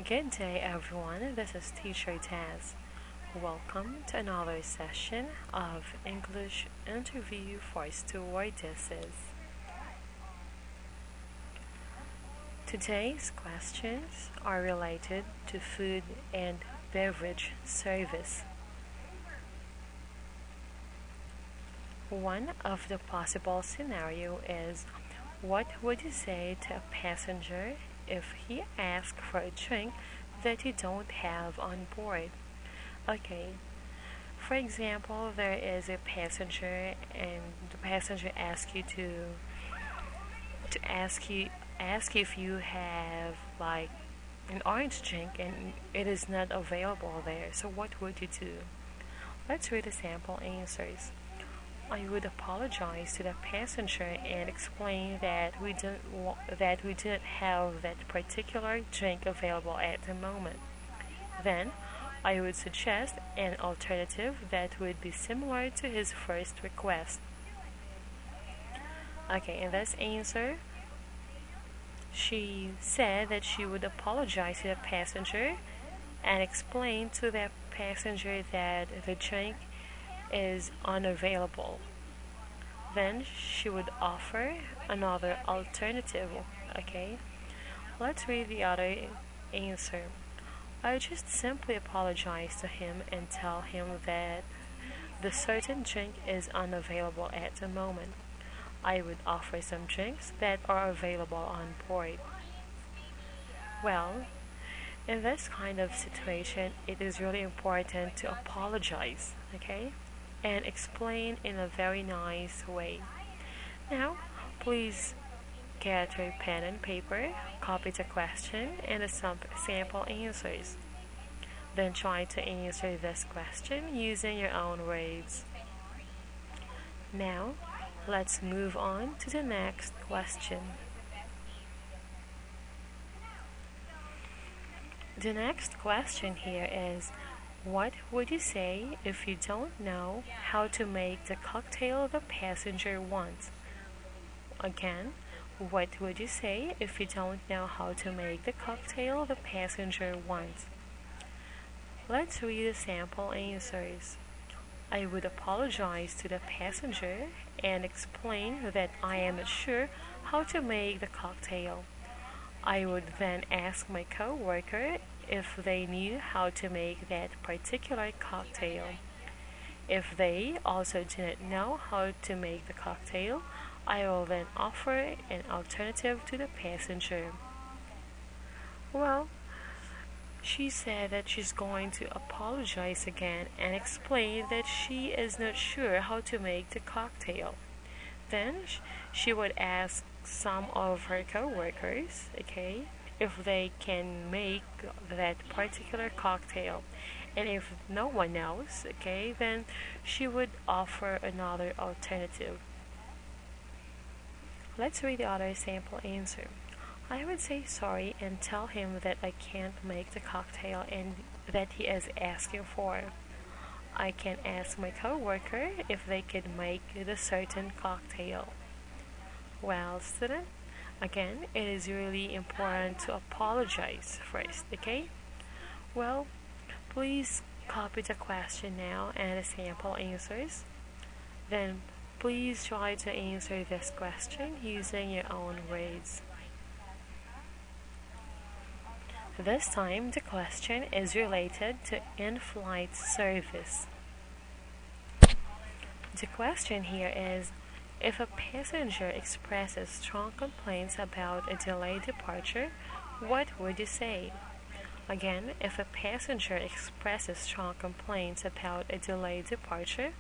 Good day, everyone. This is Teacher Taz. Welcome to another session of English Interview for Stewardesses. Today's questions are related to food and beverage service. One of the possible scenario is, what would you say to a passenger if he asks for a drink that you don't have on board? Okay, for example, there is a passenger and the passenger asks you to ask if you have like an orange drink and it is not available there. So what would you do? Let's read the sample answers. I would apologize to the passenger and explain that we didn't have that particular drink available at the moment. Then, I would suggest an alternative that would be similar to his first request. Okay, in this answer, she said that she would apologize to the passenger and explain to the passenger that the drink is unavailable. Then she would offer another alternative. Okay, let's read the other answer. I just simply apologize to him and tell him that the certain drink is unavailable at the moment. I would offer some drinks that are available on board. Well, in this kind of situation, it is really important to apologize, okay? And explain in a very nice way. Now, please get your pen and paper, copy the question and the sample answers. Then try to answer this question using your own words. Now, let's move on to the next question. The next question here is, what would you say if you don't know how to make the cocktail the passenger wants? Again, what would you say if you don't know how to make the cocktail the passenger wants? Let's read the sample answers. I would apologize to the passenger and explain that I am not sure how to make the cocktail. I would then ask my co-worker if they knew how to make that particular cocktail. If they also didn't know how to make the cocktail, I will then offer an alternative to the passenger. Well, she said that she's going to apologize again and explain that she is not sure how to make the cocktail. Then she would ask some of her co-workers, okay, if they can make that particular cocktail. And if no one knows, okay, then she would offer another alternative. Let's read the other sample answer. I would say sorry and tell him that I can't make the cocktail and that he is asking for. I can ask my co-worker if they could make the certain cocktail. Well, student, again, it is really important to apologize first, okay? Well, please copy the question now and the sample answers. Then please try to answer this question using your own words. This time, the question is related to in-flight service. The question here is, if a passenger expresses strong complaints about a delayed departure, what would you say? Again, if a passenger expresses strong complaints about a delayed departure,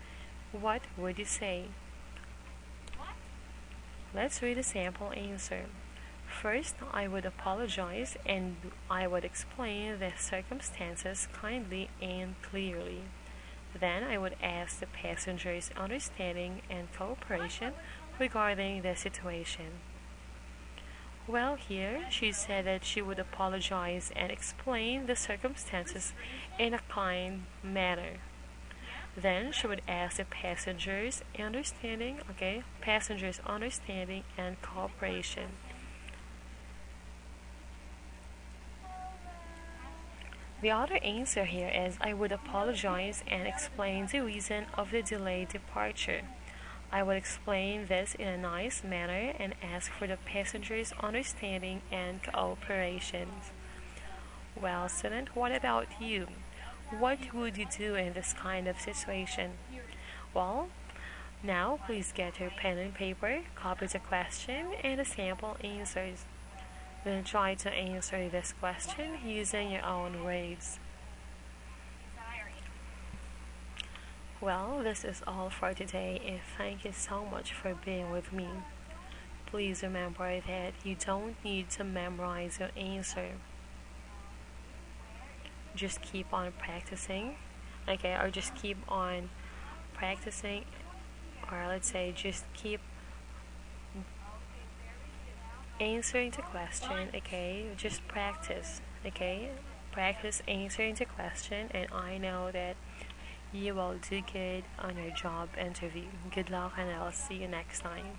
what would you say? Let's read the sample answer. First, I would apologize and I would explain the circumstances kindly and clearly. Then I would ask the passenger's understanding and cooperation regarding the situation. Well, here she said that she would apologize and explain the circumstances in a kind manner. Then she would ask the passengers' understanding and cooperation. The other answer here is I would apologize and explain the reason of the delayed departure. I would explain this in a nice manner and ask for the passenger's understanding and cooperation. Well, student, what about you? What would you do in this kind of situation? Well, now please get your pen and paper, copy the question and the sample answers. Then try to answer this question using your own words. Well, this is all for today, and thank you so much for being with me. Please remember that you don't need to memorize your answer. Just keep on practicing, okay, or just keep on practicing, or let's say just keep answering the question, okay? Just practice, okay? Practice answering the question, and I know that you will do good on your job interview. Good luck, and I'll see you next time.